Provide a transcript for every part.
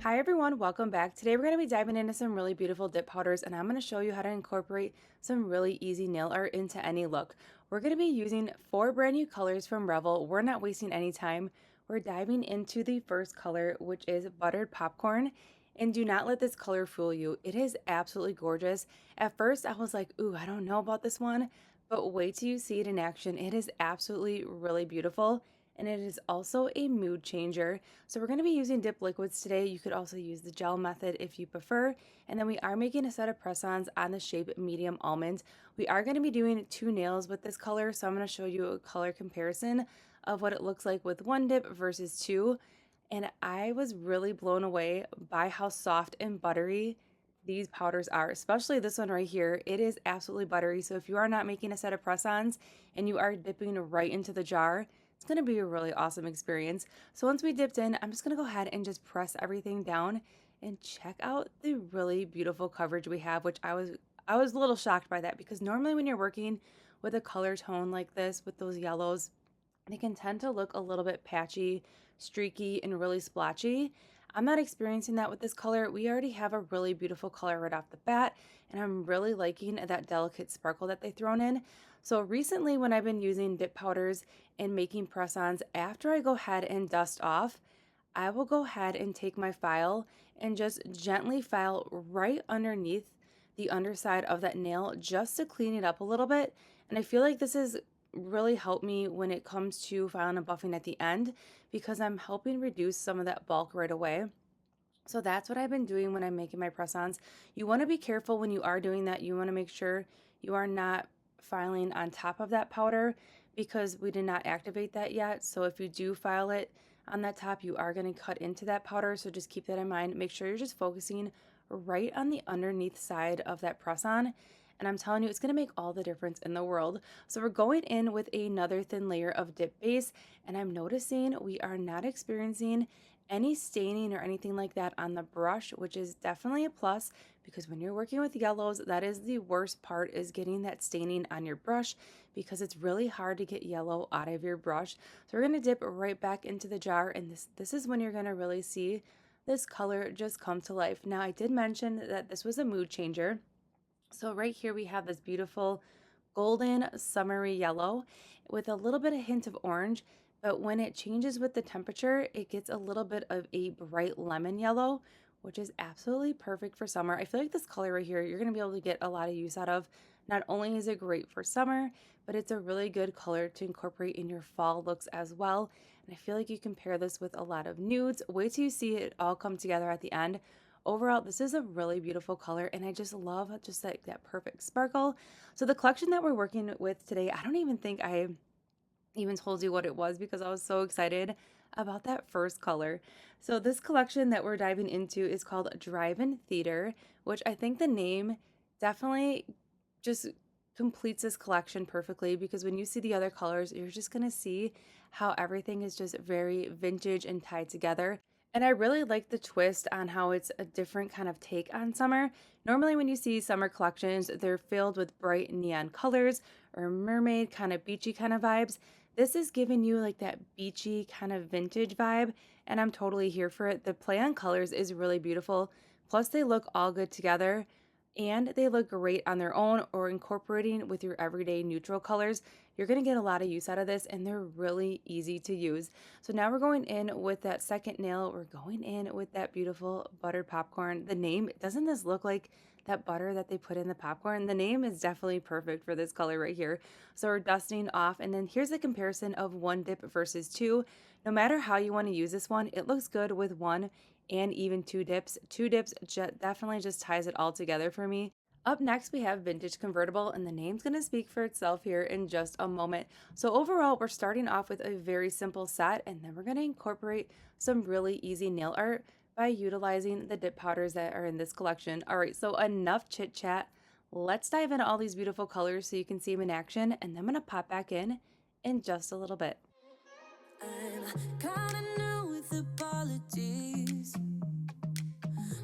Hi everyone, welcome back. Today we're going to be diving into some really beautiful dip powders and I'm going to show you how to incorporate some really easy nail art into any look. We're going to be using 4 brand new colors from Revel. We're not wasting any time. We're diving into the first color, which is Buttered Popcorn. And do not let this color fool you. It is absolutely gorgeous. At first I was like, ooh, I don't know about this one, but wait till you see it in action. It is absolutely really beautiful. And it is also a mood changer. So we're going to be using dip liquids today. You could also use the gel method if you prefer. And then we are making a set of press-ons on the shape medium almond. We are going to be doing 2 nails with this color, so I'm going to show you a color comparison of what it looks like with 1 dip versus 2. And I was really blown away by how soft and buttery these powders are, especially this one right here. It is absolutely buttery. So if you are not making a set of press-ons and you are dipping right into the jar, it's going to be a really awesome experience. So once we dipped in, I'm just going to go ahead and just press everything down and check out the really beautiful coverage we have, which I was a little shocked by that because normally when you're working with a color tone like this with those yellows, they can tend to look a little bit patchy, streaky, and really splotchy. I'm not experiencing that with this color. We already have a really beautiful color right off the bat, and I'm really liking that delicate sparkle that they've thrown in. So recently when I've been using dip powders and making press-ons, after I go ahead and dust off, I will go ahead and take my file and just gently file right underneath the underside of that nail just to clean it up a little bit. And I feel like this is really helped me when it comes to filing and buffing at the end because I'm helping reduce some of that bulk right away. So that's what I've been doing when I'm making my press-ons. You want to be careful when you are doing that. You want to make sure you are not filing on top of that powder because we did not activate that yet. So if you do file it on that top, you are going to cut into that powder. So just keep that in mind. Make sure you're just focusing right on the underneath side of that press-on. And I'm telling you, it's going to make all the difference in the world. So we're going in with another thin layer of dip base, and I'm noticing we are not experiencing any staining or anything like that on the brush, which is definitely a plus because when you're working with yellows, that is the worst part, is getting that staining on your brush because it's really hard to get yellow out of your brush. So we're going to dip right back into the jar, and this is when you're going to really see this color just come to life. Now, I did mention that this was a mood changer. So right here we have this beautiful golden summery yellow with a little bit of hint of orange, but when it changes with the temperature, it gets a little bit of a bright lemon yellow, which is absolutely perfect for summer. I feel like this color right here, you're going to be able to get a lot of use out of. Not only is it great for summer, but it's a really good color to incorporate in your fall looks as well. And I feel like you can pair this with a lot of nudes. Wait till you see it all come together at the end. Overall, this is a really beautiful color, and I just love just like that perfect sparkle. So the collection that we're working with today, I don't even think I even told you what it was because I was so excited about that first color. So this collection that we're diving into is called Drive In Theater, which I think the name definitely just completes this collection perfectly because when you see the other colors, you're just going to see how everything is just very vintage and tied together. And I really like the twist on how it's a different kind of take on summer. Normally, when you see summer collections, they're filled with bright neon colors or mermaid kind of beachy kind of vibes. This is giving you like that beachy kind of vintage vibe, and I'm totally here for it. The play on colors is really beautiful. Plus, they look all good together and they look great on their own or incorporating with your everyday neutral colors. You're going to get a lot of use out of this, and they're really easy to use. So now we're going in with that second nail. We're going in with that beautiful buttered popcorn. The name, doesn't this look like that butter that they put in the popcorn? The name is definitely perfect for this color right here. So we're dusting off, and then here's the comparison of 1 dip versus 2. No matter how you want to use this one, it looks good with 1 and even 2 dips. 2 dips definitely just ties it all together for me. Up next, we have Vintage Convertible, and the name's going to speak for itself here in just a moment. So overall, we're starting off with a very simple set, and then we're going to incorporate some really easy nail art by utilizing the dip powders that are in this collection. All right, so enough chit chat. Let's dive into all these beautiful colors so you can see them in action, and then I'm going to pop back in just a little bit. I'm kinda new with apologies.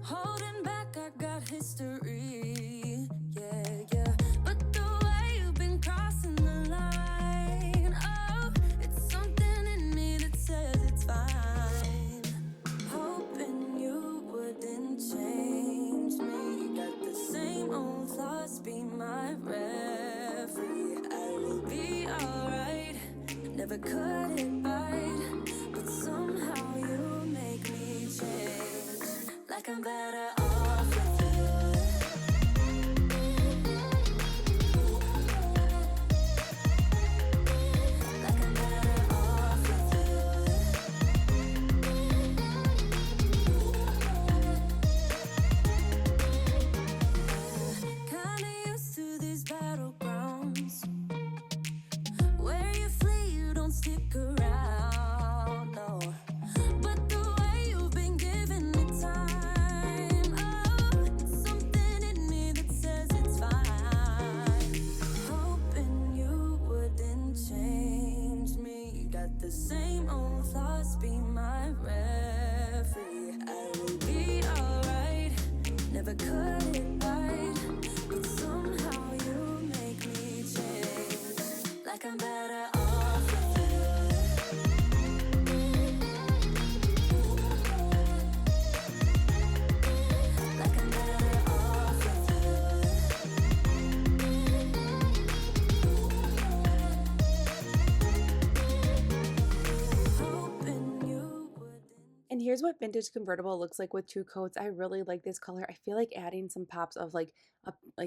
Holding back, I got history. Yeah, yeah. But the way you've been crossing the line, oh, it's something in me that says it's fine. Hoping you Never cut it right, but somehow you make me change. Like I'm better off with you. Like I'm better off with you. Kinda used to these battlegrounds where you flee, you don't stick around, no. But the way you've been giving me time, oh, it's something in me that says it's fine. Hoping you wouldn't change me. Got the same old flaws, be my referee. I will be alright, never cut it right, but somehow you make me change. Like I'm better off with you. Like I'm better off with you. Hoping you wouldn't. And here's what vintage convertible looks like with 2 coats. I really like this color. I feel like adding some pops of like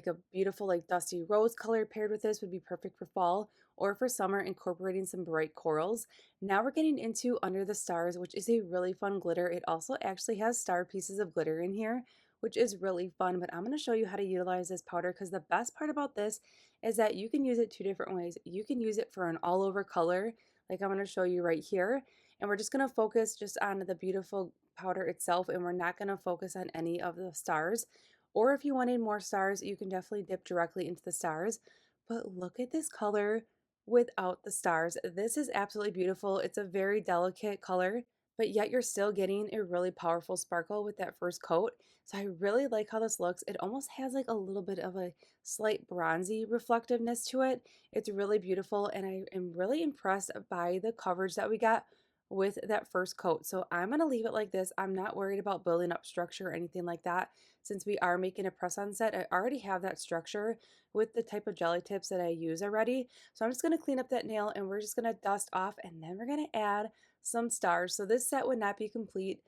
a beautiful like dusty rose color paired with this would be perfect for fall or for summer, incorporating some bright corals. Now we're getting into Under the Stars, which is a really fun glitter. It also actually has star pieces of glitter in here, which is really fun, but I'm going to show you how to utilize this powder because the best part about this is that you can use it 2 different ways. You can use it for an all over color, like I'm going to show you right here, and we're just going to focus just on the beautiful powder itself, and we're not going to focus on any of the stars. Or if you wanted more stars, you can definitely dip directly into the stars. But look at this color without the stars. This is absolutely beautiful. It's a very delicate color, but yet you're still getting a really powerful sparkle with that first coat. So I really like how this looks. It almost has like a little bit of a slight bronzy reflectiveness to it. It's really beautiful, and I am really impressed by the coverage that we got with that first coat. So I'm going to leave it like this. I'm not worried about building up structure or anything like that. Since we are making a press-on set, I already have that structure with the type of jelly tips that I use already. So I'm just going to clean up that nail, and we're just going to dust off, and then we're going to add some stars. So this set would not be complete,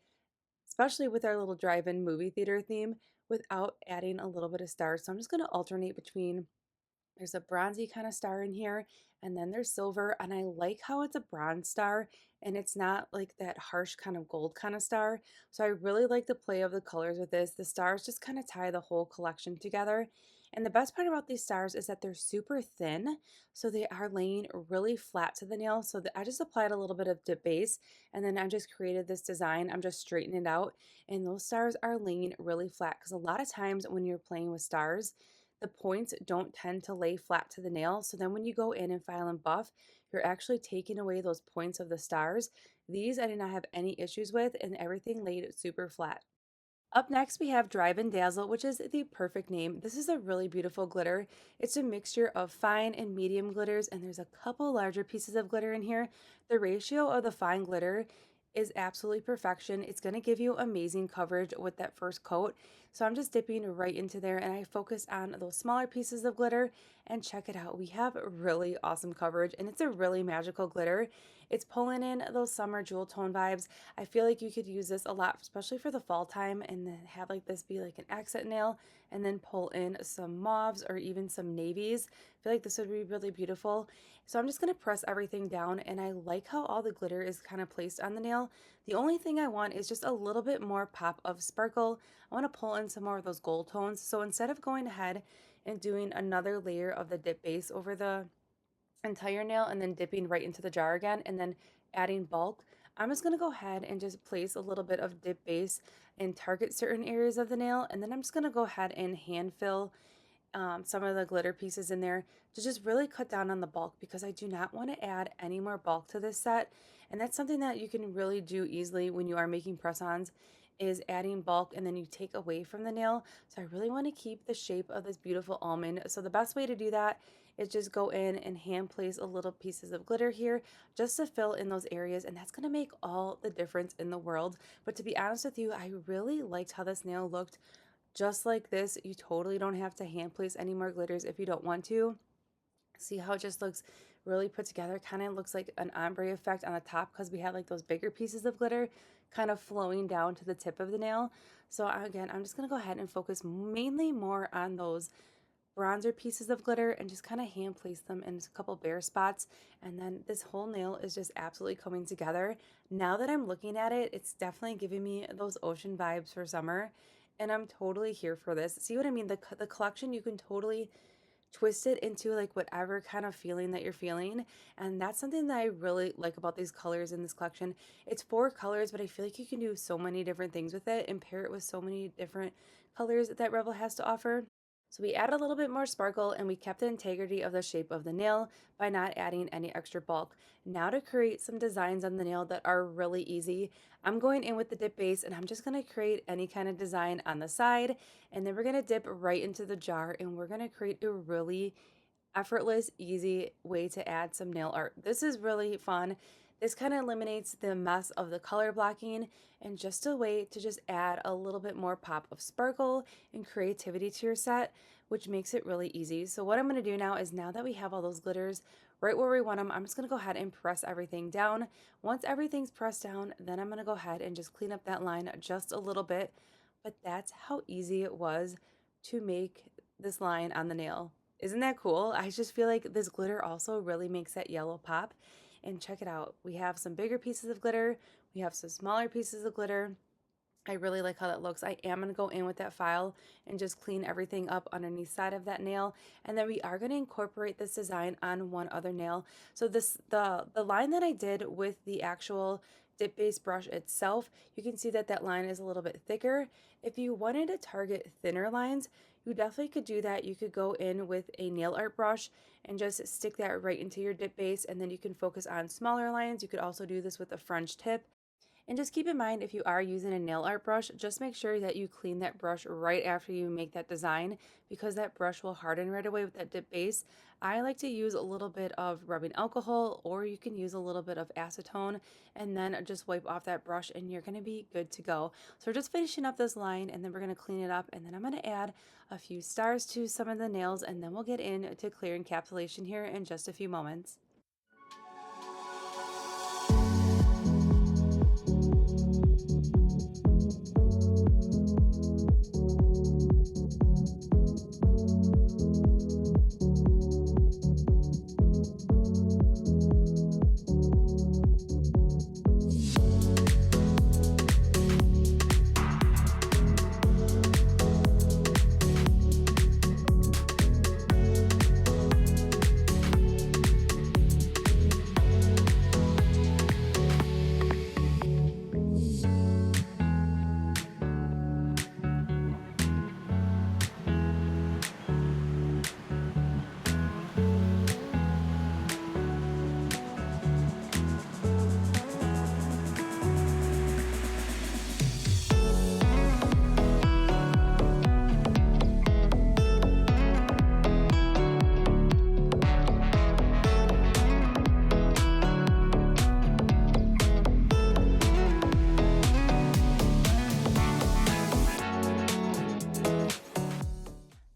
especially with our little drive-in movie theater theme, without adding a little bit of stars. So I'm just going to alternate between, there's a bronzy kind of star in here, and then there's silver, and I like how it's a bronze star and it's not like that harsh kind of gold kind of star. So I really like the play of the colors with this. The stars just kind of tie the whole collection together. And the best part about these stars is that they're super thin, so they are laying really flat to the nail. So I just applied a little bit of dip base, and then I just created this design. I'm just straightening it out, and those stars are laying really flat because a lot of times when you're playing with stars, the points don't tend to lay flat to the nail. So then when you go in and file and buff, you're actually taking away those points of the stars. These I did not have any issues with, and everything laid super flat. Up next, we have Drive In Dazzle, which is the perfect name. This is a really beautiful glitter. It's a mixture of fine and medium glitters, and there's a couple larger pieces of glitter in here. The ratio of the fine glitter is absolutely perfection. It's going to give you amazing coverage with that first coat. So I'm just dipping right into there, and I focus on those smaller pieces of glitter, and check it out. We have really awesome coverage, and it's a really magical glitter. It's pulling in those summer jewel tone vibes. I feel like you could use this a lot, especially for the fall time, and then have like this be like an accent nail, and then pull in some mauves or even some navies. I feel like this would be really beautiful. So I'm just going to press everything down, and I like how all the glitter is kind of placed on the nail. The only thing I want is just a little bit more pop of sparkle. I want to pull in some more of those gold tones. So instead of going ahead and doing another layer of the dip base over the entire nail and then dipping right into the jar again and then adding bulk, I'm just going to go ahead and just place a little bit of dip base and target certain areas of the nail, and then I'm just going to go ahead and hand fill some of the glitter pieces in there to just really cut down on the bulk, because I do not want to add any more bulk to this set. And that's something that you can really do easily when you are making press-ons, is adding bulk and then you take away from the nail. So I really want to keep the shape of this beautiful almond. So the best way to do that is just go in and hand place a little pieces of glitter here just to fill in those areas, and that's going to make all the difference in the world. But to be honest with you, I really liked how this nail looked just like this. You totally don't have to hand place any more glitters if you don't want to. See how it just looks really put together. Kind of looks like an ombre effect on the top because we had like those bigger pieces of glitter kind of flowing down to the tip of the nail. So again, I'm just going to go ahead and focus mainly more on those bronzer pieces of glitter and just kind of hand place them in a couple bare spots, and then this whole nail is just absolutely coming together. Now that I'm looking at it, it's definitely giving me those ocean vibes for summer, and I'm totally here for this. See what I mean? The collection, you can totally twist it into like whatever kind of feeling that you're feeling, and that's something that I really like about these colors in this collection. It's 4 colors, but I feel like you can do so many different things with it and pair it with so many different colors that Revel has to offer. So we add a little bit more sparkle and we kept the integrity of the shape of the nail by not adding any extra bulk. Now to create some designs on the nail that are really easy, I'm going in with the dip base and I'm just going to create any kind of design on the side, and then we're going to dip right into the jar and we're going to create a really effortless, easy way to add some nail art. This is really fun. This kind of eliminates the mess of the color blocking and just a way to just add a little bit more pop of sparkle and creativity to your set, which makes it really easy. So what I'm going to do now is, now that we have all those glitters right where we want them, I'm just going to go ahead and press everything down. Once everything's pressed down, then I'm going to go ahead and just clean up that line just a little bit. But that's how easy it was to make this line on the nail. Isn't that cool? I just feel like this glitter also really makes that yellow pop. And check it out. We have some bigger pieces of glitter. We have some smaller pieces of glitter. I really like how that looks. I am going to go in with that file and just clean everything up underneath side of that nail. And then we are going to incorporate this design on one other nail. So the line that I did with the actual dip base brush itself, you can see that that line is a little bit thicker. If you wanted to target thinner lines, you definitely could do that. You could go in with a nail art brush and just stick that right into your dip base, and then you can focus on smaller lines. You could also do this with a French tip. And just keep in mind, if you are using a nail art brush, just make sure that you clean that brush right after you make that design, because that brush will harden right away with that dip base. I like to use a little bit of rubbing alcohol, or you can use a little bit of acetone and then just wipe off that brush and you're going to be good to go. So we're just finishing up this line and then we're going to clean it up, and then I'm going to add a few stars to some of the nails, and then we'll get into clear encapsulation here in just a few moments.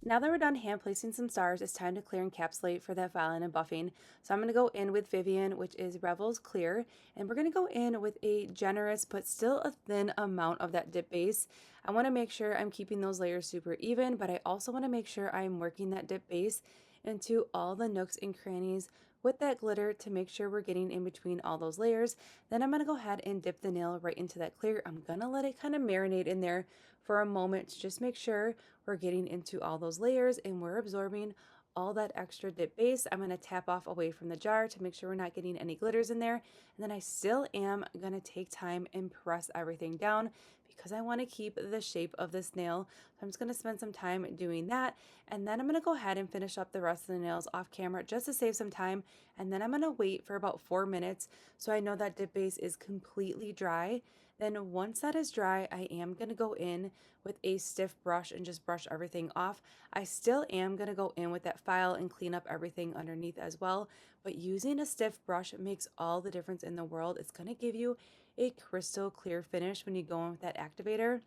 Now that we're done hand placing some stars, it's time to clear encapsulate for that filing and buffing. So I'm going to go in with Vivien, which is Revel's Clear, and we're going to go in with a generous but still a thin amount of that dip base. I want to make sure I'm keeping those layers super even, but I also want to make sure I'm working that dip base into all the nooks and crannies with that glitter to make sure we're getting in between all those layers. Then I'm going to go ahead and dip the nail right into that clear. I'm going to let it kind of marinate in there for a moment to just make sure we're getting into all those layers and we're absorbing all that extra dip base. I'm going to tap off away from the jar to make sure we're not getting any glitters in there. And then I still am going to take time and press everything down because I want to keep the shape of this nail. So I'm just going to spend some time doing that. And then I'm going to go ahead and finish up the rest of the nails off camera just to save some time. And then I'm going to wait for about 4 minutes so I know that dip base is completely dry. Then once that is dry, I am going to go in with a stiff brush and just brush everything off. I still am going to go in with that file and clean up everything underneath as well. But using a stiff brush makes all the difference in the world. It's going to give you a crystal clear finish when you go in with that activator.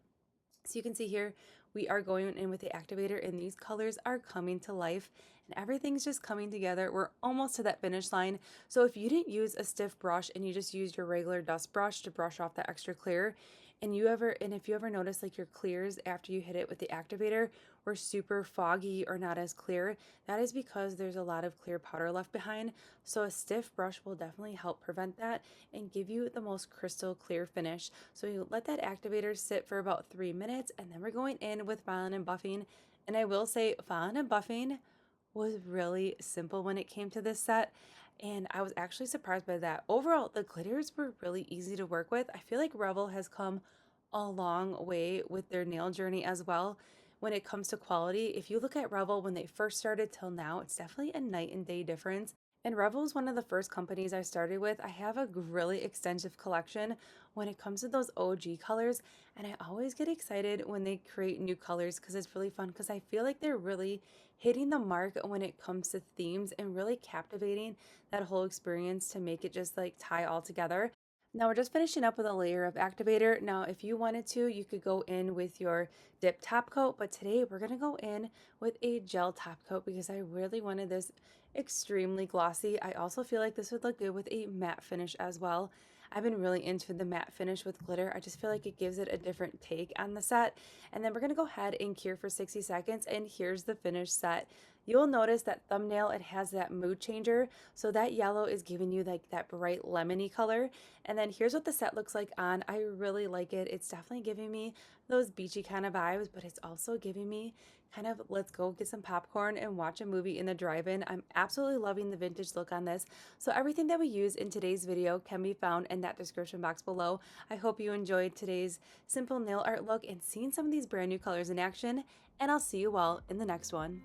So you can see here, we are going in with the activator and these colors are coming to life. and everything's just coming together. We're almost to that finish line. So if you didn't use a stiff brush and you just used your regular dust brush to brush off that extra clear, and if you ever notice like your clears after you hit it with the activator were super foggy or not as clear, that is because there's a lot of clear powder left behind. So a stiff brush will definitely help prevent that and give you the most crystal clear finish. So you let that activator sit for about 3 minutes, and then we're going in with filing and buffing. And I will say filing and buffing was really simple when it came to this set, and I was actually surprised by that. Overall, the glitters were really easy to work with. I feel like Revel has come a long way with their nail journey as well when it comes to quality. If you look at Revel when they first started till now, it's definitely a night and day difference. And Revel is one of the first companies I started with. I have a really extensive collection when it comes to those OG colors, and I always get excited when they create new colors because it's really fun, because I feel like they're really hitting the mark when it comes to themes and really captivating that whole experience to make it just like tie all together. Now we're just finishing up with a layer of activator. Now, if you wanted to, you could go in with your dip top coat, but today we're going to go in with a gel top coat because I really wanted this extremely glossy. I also feel like this would look good with a matte finish as well. I've been really into the matte finish with glitter. I just feel like it gives it a different take on the set. And then we're going to go ahead and cure for 60 seconds, and here's the finished set. You'll notice that thumbnail, it has that mood changer. So that yellow is giving you like that bright lemony color. And then here's what the set looks like on. I really like it. It's definitely giving me those beachy kind of vibes, but it's also giving me kind of let's go get some popcorn and watch a movie in the drive-in. I'm absolutely loving the vintage look on this. So everything that we use in today's video can be found in that description box below. I hope you enjoyed today's simple nail art look and seeing some of these brand new colors in action, and I'll see you all in the next one.